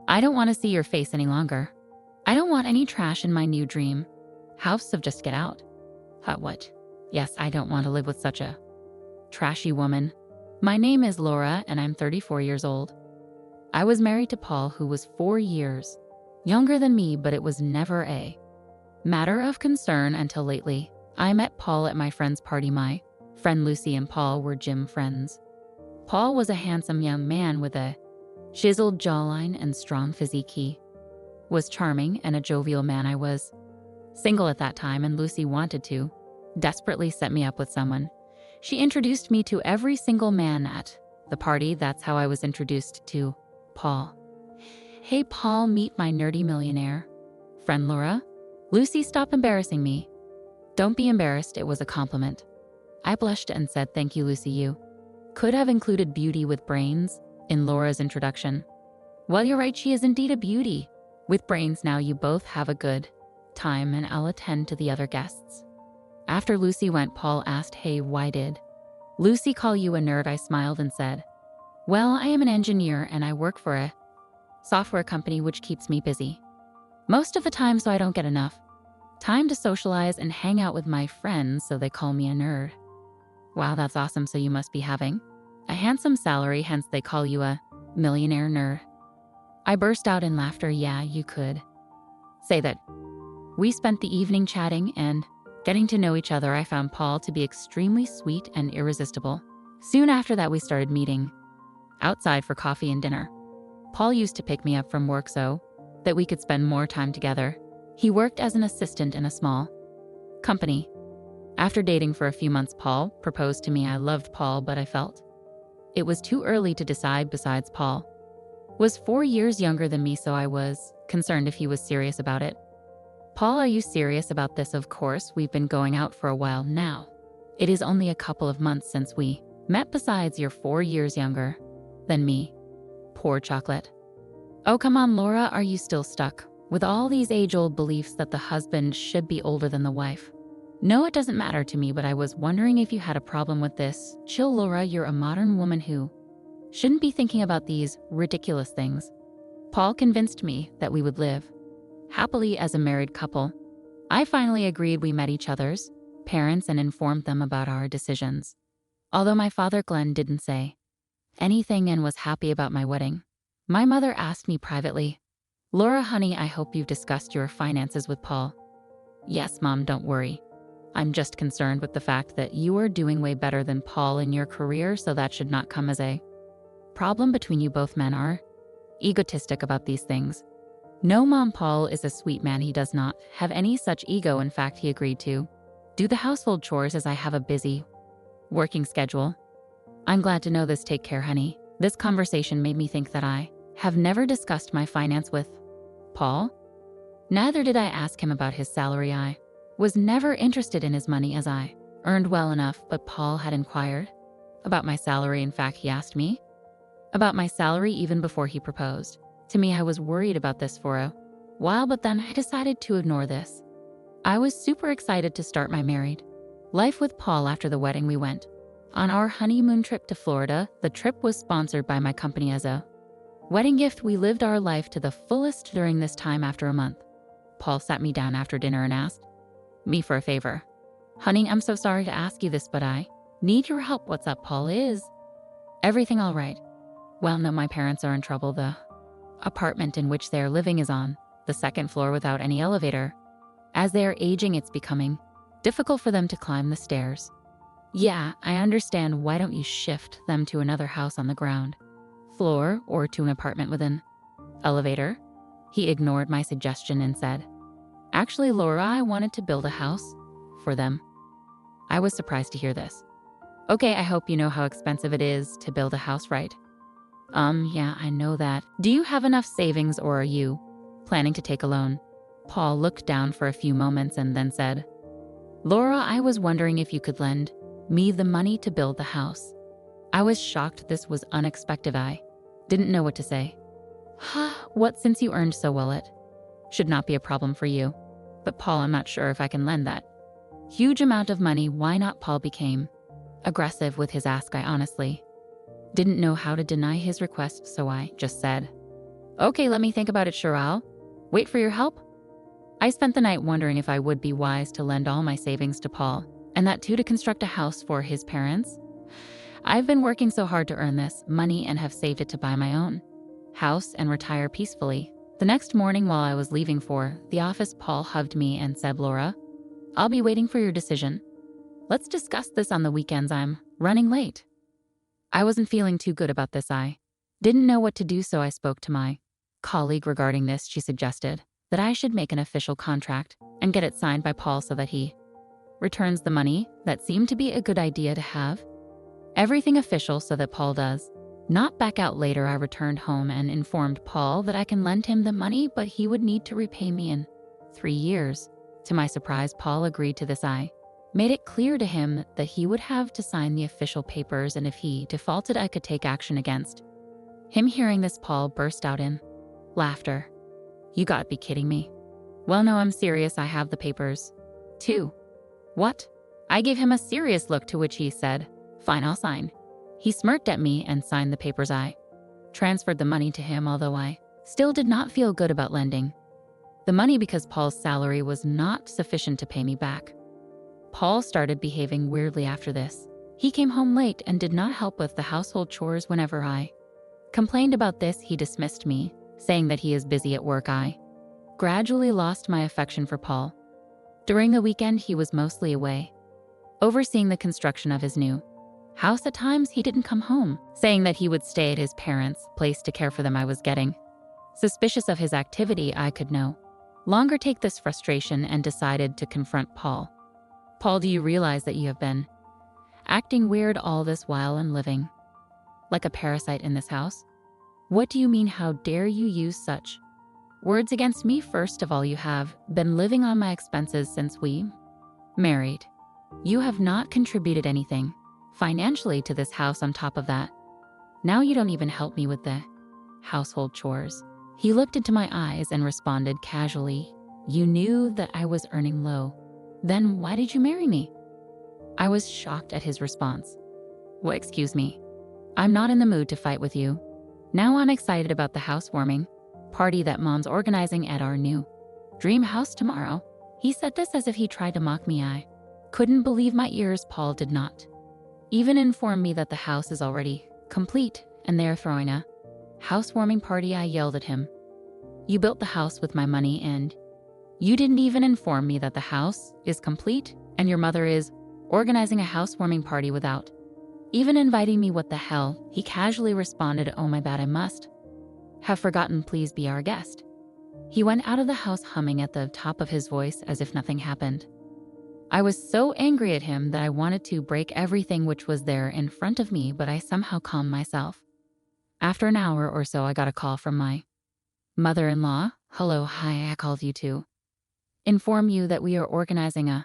I don't want to see your face any longer. I don't want any trash in my new dream house of just get out. What? Yes, I don't want to live with such a trashy woman. My name is Laura and I'm 34 years old. I was married to Paul, who was 4 years younger than me, but it was never a matter of concern until lately. I met Paul at my friend's party. My friend Lucy and Paul were gym friends. Paul was a handsome young man with a chiseled jawline and strong physique. He was charming and a jovial man. I was single at that time, and Lucy wanted to desperately set me up with someone. She introduced me to every single man at the party. That's how I was introduced to Paul. Hey Paul, meet my nerdy millionaire friend Laura. Lucy, stop embarrassing me. Don't be embarrassed, it was a compliment. I blushed and said, thank you, Lucy. You could have included beauty with brains in Laura's introduction. Well, you're right, she is indeed a beauty with brains. Now you both have a good time and I'll attend to the other guests. After Lucy went, Paul asked, hey, why did Lucy call you a nerd? I smiled and said, well, I am an engineer and I work for a software company which keeps me busy most of the time, so I don't get enough time to socialize and hang out with my friends, so they call me a nerd. Wow, that's awesome. So you must be having a handsome salary, hence they call you a millionaire nerd. I burst out in laughter. Yeah, you could say that. We spent the evening chatting and getting to know each other. I found Paul to be extremely sweet and irresistible. Soon after that, we started meeting outside for coffee and dinner. Paul used to pick me up from work so that we could spend more time together. He worked as an assistant in a small company. After dating for a few months, Paul proposed to me. I loved Paul, but I felt it was too early to decide. Besides, Paul was 4 years younger than me, so I was concerned if he was serious about it. Paul, are you serious about this? Of course, we've been going out for a while now. It is only a couple of months since we met. Besides, you're 4 years younger than me. Poor chocolate. Oh, come on, Laura, are you still stuck with all these age-old beliefs that the husband should be older than the wife? No, it doesn't matter to me, but I was wondering if you had a problem with this. Chill, Laura, you're a modern woman who shouldn't be thinking about these ridiculous things. Paul convinced me that we would live happily as a married couple. I finally agreed. We met each other's parents and informed them about our decisions. Although my father, Glenn, didn't say anything and was happy about my wedding, my mother asked me privately, Laura, honey, I hope you've discussed your finances with Paul. Yes, Mom, don't worry. I'm just concerned with the fact that you are doing way better than Paul in your career, so that should not come as a problem between you. Both men are egotistic about these things. No, Mom, Paul is a sweet man. He does not have any such ego. In fact, he agreed to do the household chores as I have a busy working schedule. I'm glad to know this. Take care, honey. This conversation made me think that I have never discussed my finance with Paul. Neither did I ask him about his salary. I was never interested in his money, as I earned well enough, but Paul had inquired about my salary. In fact, he asked me about my salary even before he proposed to me. I was worried about this for a while, but then I decided to ignore this. I was super excited to start my married life with Paul. After the wedding, we went on our honeymoon trip to Florida. The trip was sponsored by my company as a wedding gift. We lived our life to the fullest during this time. After a month, Paul sat me down after dinner and asked me for a favor. Honey, I'm so sorry to ask you this, but I need your help. What's up, Paul? Is everything all right? Well, no, my parents are in trouble. The apartment in which they're living is on the second floor without any elevator. As they are aging, it's becoming difficult for them to climb the stairs. Yeah, I understand. Why don't you shift them to another house on the ground floor or to an apartment with an elevator? He ignored my suggestion and said, actually, Laura, I wanted to build a house for them. I was surprised to hear this. Okay, I hope you know how expensive it is to build a house, right? Yeah, I know that. Do you have enough savings, or are you planning to take a loan? Paul looked down for a few moments and then said, Laura, I was wondering if you could lend me the money to build the house. I was shocked. This was unexpected. I didn't know what to say. What, since you earned so well, it should not be a problem for you. But Paul, I'm not sure if I can lend that huge amount of money. Why not? Paul became aggressive with his ask. I honestly didn't know how to deny his request, so I just said, Okay, let me think about it, sure I'll wait for your help. I spent the night wondering if I would be wise to lend all my savings to Paul, and that too to construct a house for his parents. I've been working so hard to earn this money and have saved it to buy my own house and retire peacefully. The next morning while I was leaving for the office, Paul hugged me and said, Laura, I'll be waiting for your decision. Let's discuss this on the weekends. I'm running late. I wasn't feeling too good about this. I didn't know what to do, so I spoke to my colleague regarding this. She suggested that I should make an official contract and get it signed by Paul so that he returns the money. That seemed to be a good idea, to have everything official so that Paul does not back out later. I returned home and informed Paul that I can lend him the money, but he would need to repay me in 3 years. To my surprise, Paul agreed to this. I made it clear to him that he would have to sign the official papers, and if he defaulted, I could take action against him. Hearing this, Paul burst out in laughter. You gotta be kidding me. Well, no, I'm serious. I have the papers too. What? I gave him a serious look, to which he said, fine, I'll sign. He smirked at me and signed the papers. I transferred the money to him, although I still did not feel good about lending the money because Paul's salary was not sufficient to pay me back. Paul started behaving weirdly after this. He came home late and did not help with the household chores. Whenever I complained about this, he dismissed me, saying that he is busy at work. I gradually lost my affection for Paul. During the weekend, he was mostly away, overseeing the construction of his new house. At times, he didn't come home, saying that he would stay at his parents' place to care for them. I was getting suspicious of his activity. I could no longer take this frustration and decided to confront Paul. Paul, do you realize that you have been acting weird all this while and living like a parasite in this house? What do you mean? How dare you use such words against me? First of all, you have been living on my expenses since we married. You have not contributed anything financially to this house. On top of that, now you don't even help me with the household chores. He looked into my eyes and responded casually, you knew that I was earning low. Then why did you marry me? I was shocked at his response. Well, excuse me. I'm not in the mood to fight with you. Now I'm excited about the housewarming party that Mom's organizing at our new dream house tomorrow. He said this as if he tried to mock me. I couldn't believe my ears. Paul did not even inform me that the house is already complete and they're throwing a housewarming party. I yelled at him. You built the house with my money and you didn't even inform me that the house is complete and your mother is organizing a housewarming party without even inviting me. What the hell? He casually responded, oh my bad, I must have forgotten. Please be our guest. He went out of the house humming at the top of his voice as if nothing happened. I was so angry at him that I wanted to break everything which was there in front of me, but I somehow calmed myself. After an hour or so, I got a call from my mother-in-law. Hello, hi, I called you to inform you that we are organizing a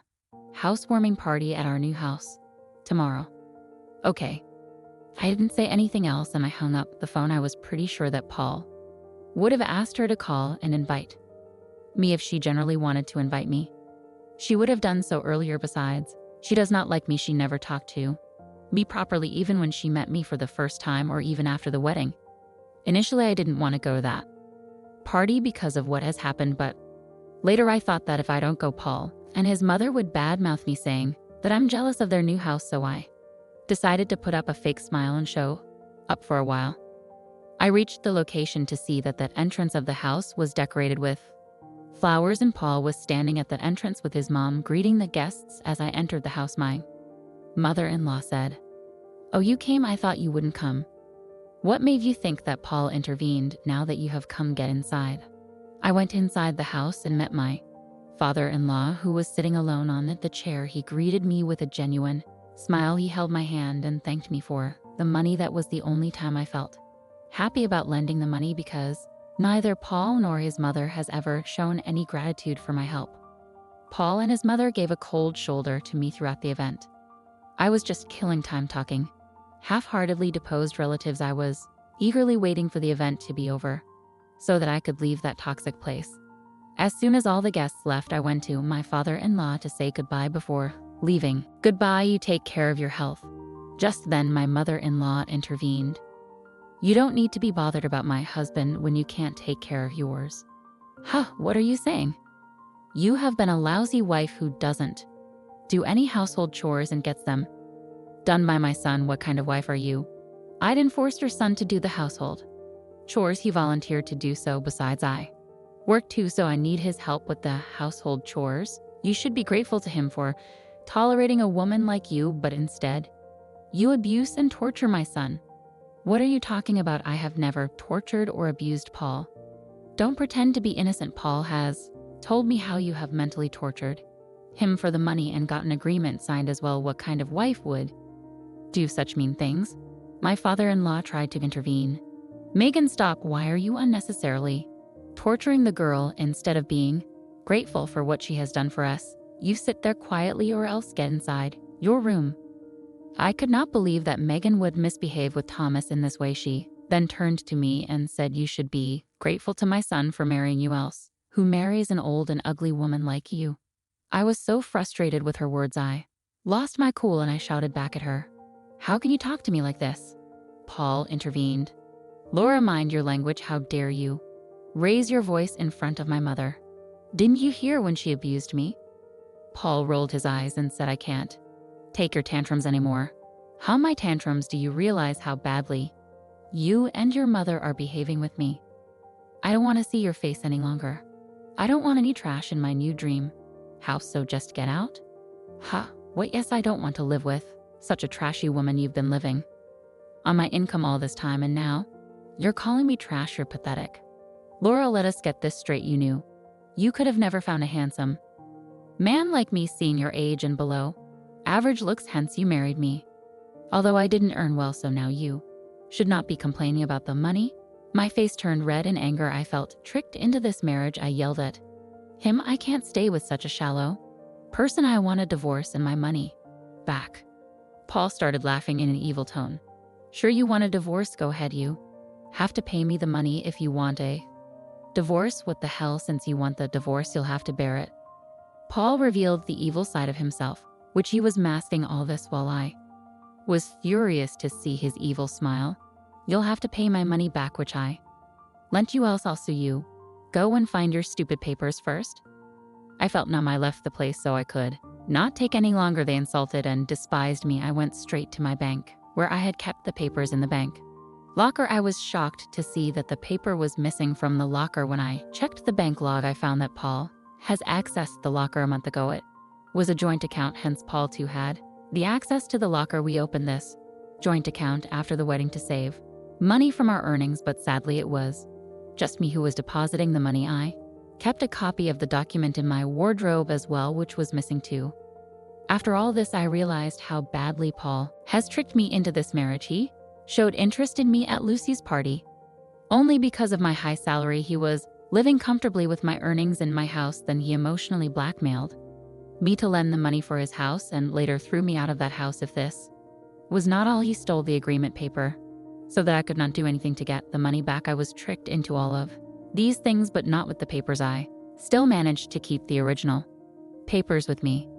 housewarming party at our new house tomorrow. Okay. I didn't say anything else and I hung up the phone. I was pretty sure that Paul would have asked her to call and invite me if she generally wanted to invite me. She would have done so earlier. Besides, she does not like me. She never talked to me properly, even when she met me for the first time or even after the wedding. Initially, I didn't want to go to that party because of what has happened, but later I thought that if I don't go, Paul and his mother would badmouth me, saying that I'm jealous of their new house, so I decided to put up a fake smile and show up for a while. I reached the location to see that the entrance of the house was decorated with flowers, and Paul was standing at the entrance with his mom greeting the guests. As I entered the house, my mother-in-law said, oh, you came? I thought you wouldn't come. What made you think that? Paul intervened. Now that you have come, get inside. I went inside the house and met my father-in-law, who was sitting alone on the chair. He greeted me with a genuine smile. He held my hand and thanked me for the money. That was the only time I felt happy about lending the money, because neither Paul nor his mother has ever shown any gratitude for my help. Paul and his mother gave a cold shoulder to me throughout the event. I was just killing time talking half-heartedly to supposed relatives. I was eagerly waiting for the event to be over so that I could leave that toxic place. As soon as all the guests left, I went to my father-in-law to say goodbye before leaving. Goodbye, you take care of your health. Just then, my mother-in-law intervened. You don't need to be bothered about my husband when you can't take care of yours. Huh, what are you saying? You have been a lousy wife who doesn't do any household chores and gets them done by my son. What kind of wife are you? I'd enforced your son to do the household chores. He volunteered to do so. Besides, I work too, so I need his help with the household chores. You should be grateful to him for tolerating a woman like you, but instead, you abuse and torture my son. What are you talking about? I have never tortured or abused Paul. Don't pretend to be innocent. Paul has told me how you have mentally tortured him for the money and got an agreement signed as well. What kind of wife would do such mean things? My father-in-law tried to intervene. Megan, stop. Why are you unnecessarily torturing the girl instead of being grateful for what she has done for us? You sit there quietly or else get inside your room. I could not believe that Megan would misbehave with Thomas in this way. She then turned to me and said, you should be grateful to my son for marrying you, else who marries an old and ugly woman like you. I was so frustrated with her words I lost my cool and I shouted back at her. How can you talk to me like this? Paul intervened. Laura, mind your language. How dare you raise your voice in front of my mother? Didn't you hear when she abused me? Paul rolled his eyes and said, I can't take your tantrums anymore. How my tantrums? Do you realize how badly you and your mother are behaving with me? I don't want to see your face any longer. I don't want any trash in my new dream house, so just get out. Huh, what? Yes, I don't want to live with such a trashy woman. You've been living on my income all this time and now you're calling me trash. You're pathetic. Laura, let us get this straight. You knew you could have never found a handsome man like me, seeing your age and below average looks, hence you married me. Although I didn't earn well, so now you should not be complaining about the money. My face turned red in anger. I felt tricked into this marriage. I yelled at him, I can't stay with such a shallow person. I want a divorce and my money back. Paul started laughing in an evil tone. Sure, you want a divorce? Go ahead. You have to pay me the money if you want a divorce. What the hell? Since you want the divorce, you'll have to bear it. Paul revealed the evil side of himself, which he was masking all this while I was furious to see his evil smile. You'll have to pay my money back, which I lent you, else I'll sue you. Go and find your stupid papers first. I felt numb. I left the place so I could not take any longer. They insulted and despised me. I went straight to my bank, where I had kept the papers in the bank locker. I was shocked to see that the paper was missing from the locker. When I checked the bank log, I found that Paul has accessed the locker a month ago. It was a joint account, hence Paul too had the access to the locker. We opened this joint account after the wedding to save money from our earnings, but sadly it was just me who was depositing the money. I kept a copy of the document in my wardrobe as well, which was missing too. After all this, I realized how badly Paul has tricked me into this marriage. He showed interest in me at Lucy's party only because of my high salary. He was living comfortably with my earnings in my house. Then he emotionally blackmailed me to lend the money for his house and later threw me out of that house. If this was not all, he stole the agreement paper so that I could not do anything to get the money back. I was tricked into all of these things, but not with the papers. I still managed to keep the original papers with me.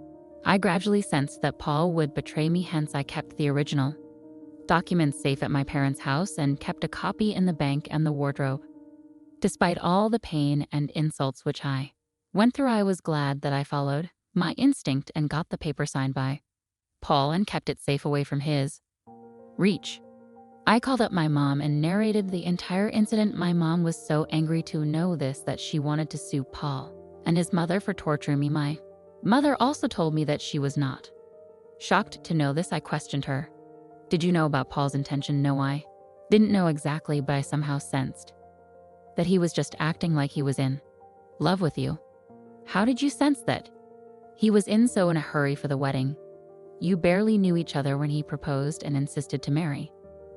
I gradually sensed that Paul would betray me, hence I kept the original documents safe at my parents' house and kept a copy in the bank and the wardrobe. Despite all the pain and insults which I went through, I was glad that I followed my instinct and got the paper signed by Paul and kept it safe away from his reach. I called up my mom and narrated the entire incident. My mom was so angry to know this that she wanted to sue Paul and his mother for torturing me. My mother also told me that she was not shocked to know this. I questioned her. Did you know about Paul's intention? No, I didn't know exactly, but I somehow sensed that he was just acting like he was in love with you. How did you sense that he was in a hurry for the wedding? You barely knew each other when he proposed and insisted to marry.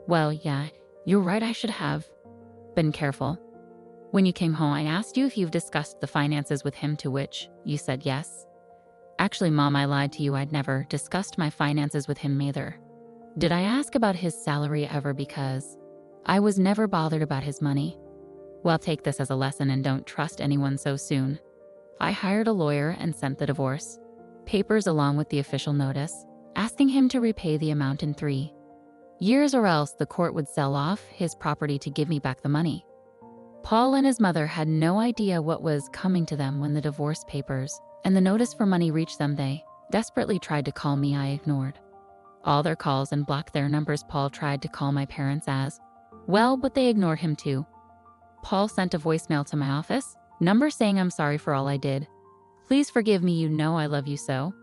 Well, yeah, you're right. I should have been careful. When you came home, I asked you if you've discussed the finances with him, to which you said yes. Actually, Mom, I lied to you. I'd never discussed my finances with him either. Did I ask about his salary ever? Because I was never bothered about his money. Well, take this as a lesson and don't trust anyone so soon. I hired a lawyer and sent the divorce papers along with the official notice, asking him to repay the amount in 3 years, or else the court would sell off his property to give me back the money. Paul and his mother had no idea what was coming to them when the divorce papers and the notice for money reached them. They desperately tried to call me. I ignored all their calls and blocked their numbers. Paul tried to call my parents as well, but they ignored him too. Paul sent a voicemail to my office number saying, "I'm sorry for all I did. Please forgive me. You know I love you so."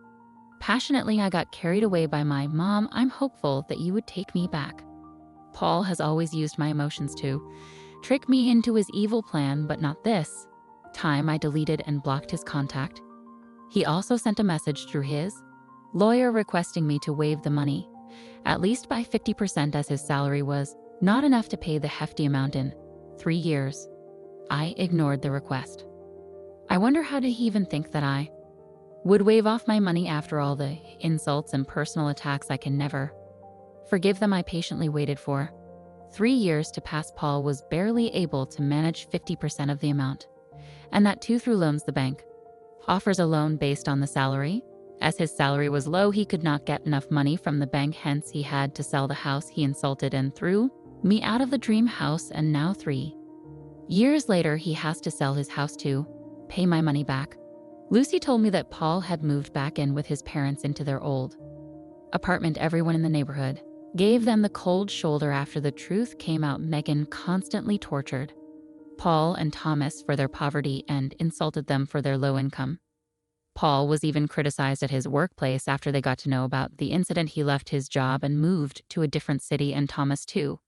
Passionately, I got carried away by my mom. "I'm hopeful that you would take me back." Paul has always used my emotions to trick me into his evil plan, but not this time. I deleted and blocked his contact. He also sent a message through his lawyer requesting me to waive the money, at least by 50%, as his salary was not enough to pay the hefty amount in 3 years. I ignored the request. I wonder, how did he even think that I would waive off my money after all the insults and personal attacks? I can never forgive them. I patiently waited for 3 years to pass. Paul was barely able to manage 50% of the amount, and that too through loans. The bank offers a loan based on the salary. As his salary was low, he could not get enough money from the bank, hence he had to sell the house. He insulted and threw me out of the dream house, and now 3 years later he has to sell his house to pay my money back. Lucy told me that Paul had moved back in with his parents into their old apartment. Everyone in the neighborhood gave them the cold shoulder after the truth came out. Megan constantly tortured Paul and Thomas for their poverty and insulted them for their low income. Paul was even criticized at his workplace. After they got to know about the incident, he left his job and moved to a different city, and Thomas too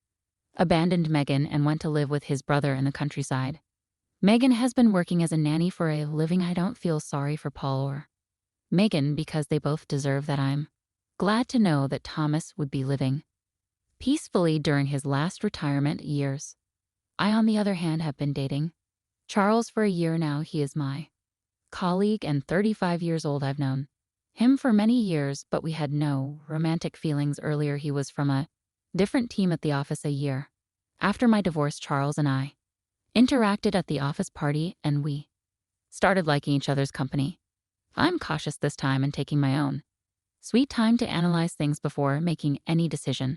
abandoned Megan and went to live with his brother in the countryside. Megan has been working as a nanny for a living. I don't feel sorry for Paul or Megan because they both deserve that. I'm glad to know that Thomas would be living peacefully during his last retirement years. I, on the other hand, have been dating Charles for a year now. He is my colleague and 35 years old. I've known him for many years, but we had no romantic feelings. Earlier, he was from a different team at the office. A year after my divorce, Charles and I interacted at the office party, and we started liking each other's company. I'm cautious this time and taking my own sweet time to analyze things before making any decision.